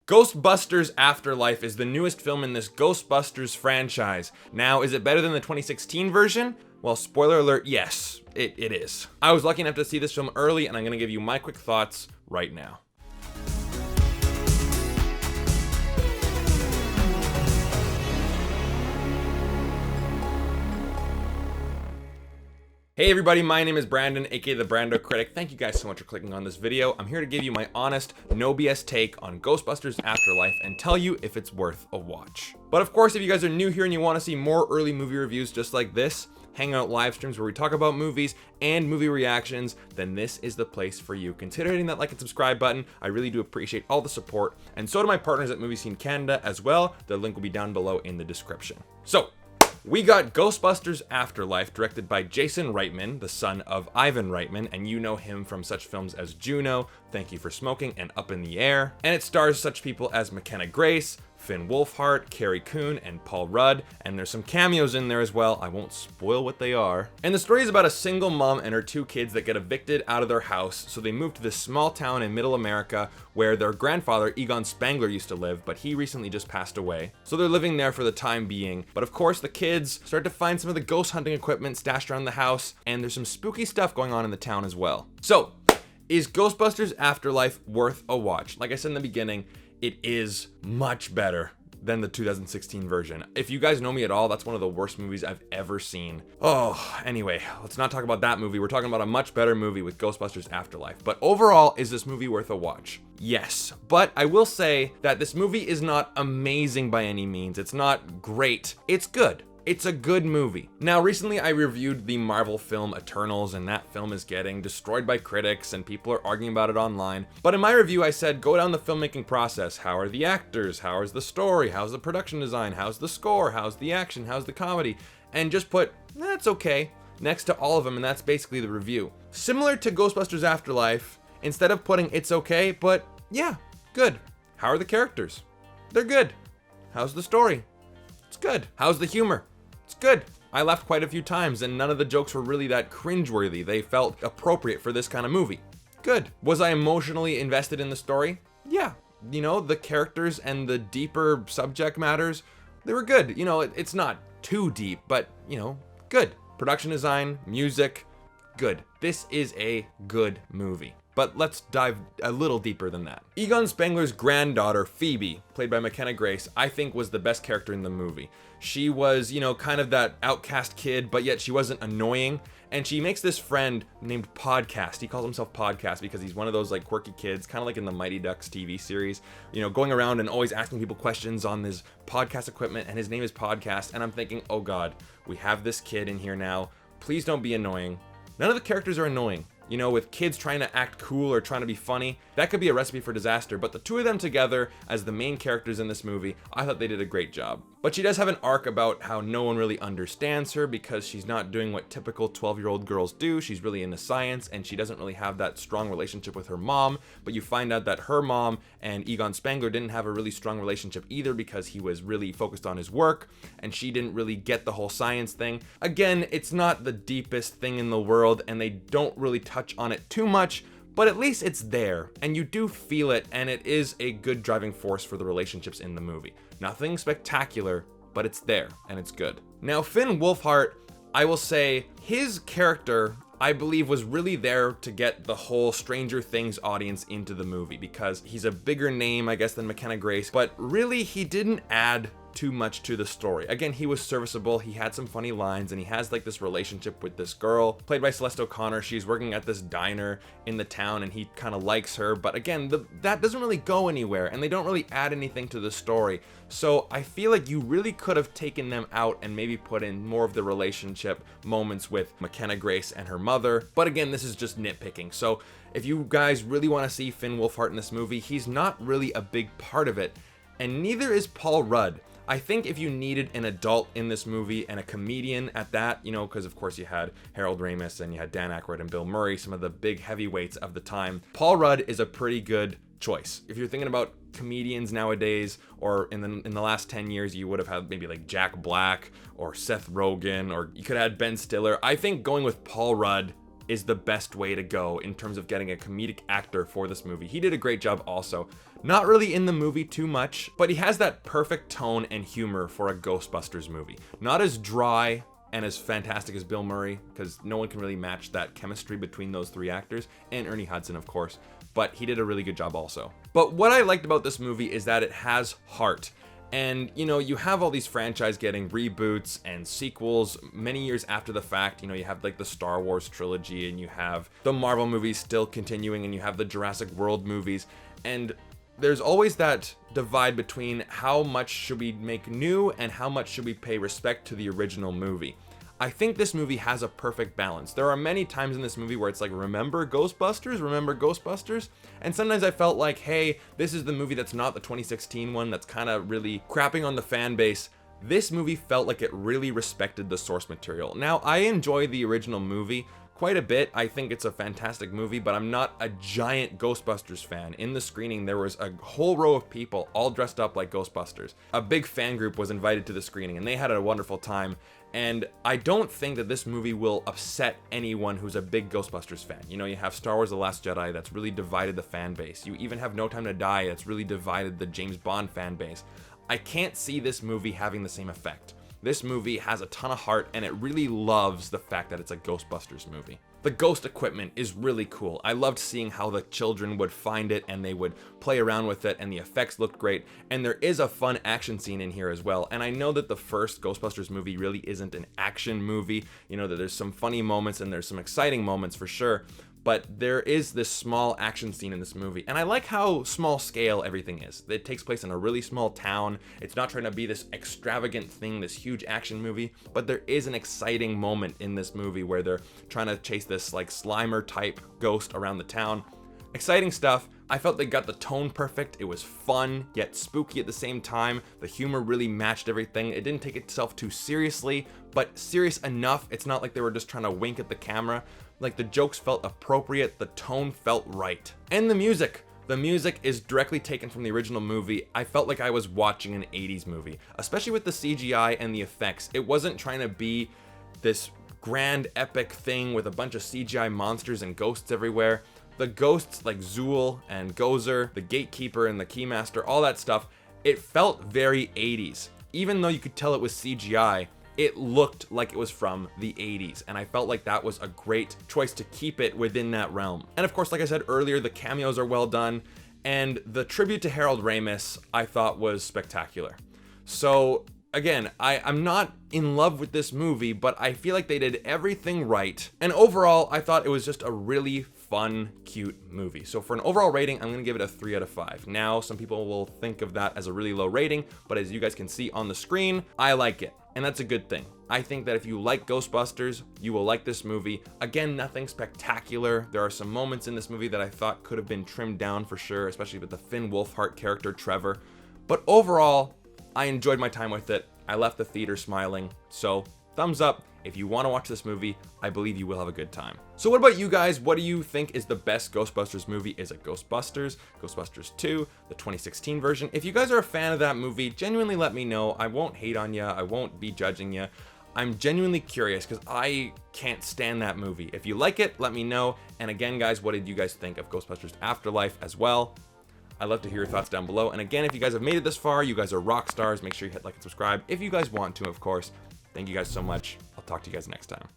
Ghostbusters Afterlife is the newest film in this Ghostbusters franchise. Now, is it better than the 2016 version? Well, spoiler alert, yes, it is. I was lucky enough to see this film early, and I'm gonna give you my quick thoughts right now. Hey everybody, my name is Brandon, aka the BrandoCritic. Thank you guys so much for clicking on this video. I'm here to give you my honest, no BS take on Ghostbusters Afterlife and tell you if it's worth a watch. But of course, if you guys are new here and you want to see more early movie reviews just like this, hangout live streams where we talk about movies and movie reactions, then this is the place for you. Consider hitting that like and subscribe button. I really do appreciate all the support, and so do my partners at Movie Scene Canada as well. The link will be down below in the description. So, we got Ghostbusters Afterlife, directed by Jason Reitman, the son of Ivan Reitman, and you know him from such films as Juno, Thank You for Smoking, and Up in the Air. And it stars such people as Mckenna Grace, Finn Wolfhard, Carrie Coon, and Paul Rudd, and there's some cameos in there as well. I won't spoil what they are. And the story is about a single mom and her two kids that get evicted out of their house, so they move to this small town in middle America where their grandfather, Egon Spangler, used to live, but he recently just passed away. So they're living there for the time being. But of course, the kids start to find some of the ghost hunting equipment stashed around the house, and there's some spooky stuff going on in the town as well. So, is Ghostbusters Afterlife worth a watch? Like I said in the beginning, it is much better than the 2016 version. If you guys know me at all, that's one of the worst movies I've ever seen. Oh, anyway, let's not talk about that movie. We're talking about a much better movie with Ghostbusters Afterlife. But overall, is this movie worth a watch? Yes, but I will say that this movie is not amazing by any means. It's not great. It's good. It's a good movie. Now, recently I reviewed the Marvel film Eternals, and that film is getting destroyed by critics and people are arguing about it online. But in my review, I said, go down the filmmaking process. How are the actors? How is the story? How's the production design? How's the score? How's the action? How's the comedy? And just put, that's okay, next to all of them, and that's basically the review. Similar to Ghostbusters Afterlife, instead of putting it's okay, but yeah, good. How are the characters? They're good. How's the story? It's good. How's the humor? It's good. I laughed quite a few times and none of the jokes were really that cringeworthy. They felt appropriate for this kind of movie. Good. Was I emotionally invested in the story? Yeah. You know, the characters and the deeper subject matters, they were good. You know, it's not too deep, but, you know, good. Production design, music, good. This is a good movie. But let's dive a little deeper than that. Egon Spangler's granddaughter, Phoebe, played by Mckenna Grace, I think was the best character in the movie. She was, you know, kind of that outcast kid, but yet she wasn't annoying. And she makes this friend named Podcast. He calls himself Podcast because he's one of those like quirky kids, kind of like in the Mighty Ducks TV series, you know, going around and always asking people questions on his podcast equipment, and his name is Podcast. And I'm thinking, oh God, we have this kid in here now. Please don't be annoying. None of the characters are annoying. You know, with kids trying to act cool or trying to be funny, that could be a recipe for disaster, but the two of them together as the main characters in this movie, I thought they did a great job. But she does have an arc about how no one really understands her because she's not doing what typical 12-year-old girls do. She's really into science and she doesn't really have that strong relationship with her mom, but you find out that her mom and Egon Spangler didn't have a really strong relationship either because he was really focused on his work and she didn't really get the whole science thing. Again, it's not the deepest thing in the world and they don't really touch on it too much, but at least it's there and you do feel it, and it is a good driving force for the relationships in the movie. Nothing spectacular, but it's there and it's good. Now, Finn Wolfhard, I will say his character, I believe, was really there to get the whole Stranger Things audience into the movie because he's a bigger name, I guess, than Mckenna Grace, but really he didn't add too much to the story. Again, he was serviceable, he had some funny lines, and he has like this relationship with this girl played by Celeste O'Connor. She's working at this diner in the town and he kind of likes her, but again, that doesn't really go anywhere and they don't really add anything to the story. So I feel like you really could have taken them out and maybe put in more of the relationship moments with Mckenna Grace and her mother. But again, this is just nitpicking. So if you guys really want to see Finn Wolfhard in this movie, he's not really a big part of it, and neither is Paul Rudd. I think if you needed an adult in this movie and a comedian at that, you know, because of course you had Harold Ramis and you had Dan Aykroyd and Bill Murray, some of the big heavyweights of the time, Paul Rudd is a pretty good choice. If you're thinking about comedians nowadays, or in the last 10 years, you would have had maybe like Jack Black or Seth Rogen, or you could have had Ben Stiller. I think going with Paul Rudd is the best way to go in terms of getting a comedic actor for this movie. He did a great job also. Not really in the movie too much, but he has that perfect tone and humor for a Ghostbusters movie. Not as dry and as fantastic as Bill Murray, because no one can really match that chemistry between those three actors, and Ernie Hudson, of course, but he did a really good job also. But what I liked about this movie is that it has heart. And, you know, you have all these franchises getting reboots and sequels many years after the fact. You know, you have like the Star Wars trilogy, and you have the Marvel movies still continuing, and you have the Jurassic World movies. And there's always that divide between how much should we make new and how much should we pay respect to the original movie. I think this movie has a perfect balance. There are many times in this movie where it's like, remember Ghostbusters? Remember Ghostbusters? And sometimes I felt like, hey, this is the movie that's not the 2016 one that's kind of really crapping on the fan base. This movie felt like it really respected the source material. Now, I enjoy the original movie quite a bit. I think it's a fantastic movie, but I'm not a giant Ghostbusters fan. In the screening, there was a whole row of people all dressed up like Ghostbusters. A big fan group was invited to the screening, and they had a wonderful time. And I don't think that this movie will upset anyone who's a big Ghostbusters fan. You know, you have Star Wars The Last Jedi that's really divided the fan base. You even have No Time to Die that's really divided the James Bond fan base. I can't see this movie having the same effect. This movie has a ton of heart, and it really loves the fact that it's a Ghostbusters movie. The ghost equipment is really cool. I loved seeing how the children would find it and they would play around with it, and the effects looked great. And there is a fun action scene in here as well. And I know that the first Ghostbusters movie really isn't an action movie. You know, that there's some funny moments and there's some exciting moments for sure. But there is this small action scene in this movie, and I like how small scale everything is. It takes place in a really small town. It's not trying to be this extravagant thing, this huge action movie, but there is an exciting moment in this movie where they're trying to chase this like Slimer type ghost around the town. Exciting stuff. I felt they got the tone perfect. It was fun, yet spooky at the same time. The humor really matched everything. It didn't take itself too seriously, but serious enough. It's not like they were just trying to wink at the camera. Like, the jokes felt appropriate, the tone felt right. And the music. The music is directly taken from the original movie. I felt like I was watching an 80s movie, especially with the CGI and the effects. It wasn't trying to be this grand epic thing with a bunch of CGI monsters and ghosts everywhere. The ghosts like Zool and Gozer, the gatekeeper and the keymaster, all that stuff, it felt very 80s. Even though you could tell it was CGI, it looked like it was from the 80s, and I felt like that was a great choice to keep it within that realm. And of course, like I said earlier, the cameos are well done, and the tribute to Harold Ramis I thought was spectacular. So again, I'm not in love with this movie, but I feel like they did everything right. And overall, I thought it was just a really fun, cute movie. So for an overall rating, I'm gonna give it a 3 out of 5. Now, some people will think of that as a really low rating, but as you guys can see on the screen, I like it. And that's a good thing. I think that if you like Ghostbusters, you will like this movie. Again, nothing spectacular. There are some moments in this movie that I thought could have been trimmed down for sure, especially with the Finn Wolfhard character, Trevor. But overall, I enjoyed my time with it. I left the theater smiling. So, thumbs up. If you want to watch this movie, I believe you will have a good time. So what about you guys? What do you think is the best Ghostbusters movie? Is it Ghostbusters, Ghostbusters 2, the 2016 version? If you guys are a fan of that movie, genuinely let me know. I won't hate on you. I won't be judging you. I'm genuinely curious because I can't stand that movie. If you like it, let me know. And again, guys, what did you guys think of Ghostbusters Afterlife as well? I'd love to hear your thoughts down below. And again, if you guys have made it this far, you guys are rock stars. Make sure you hit like and subscribe if you guys want to, of course. Thank you guys so much. I'll talk to you guys next time.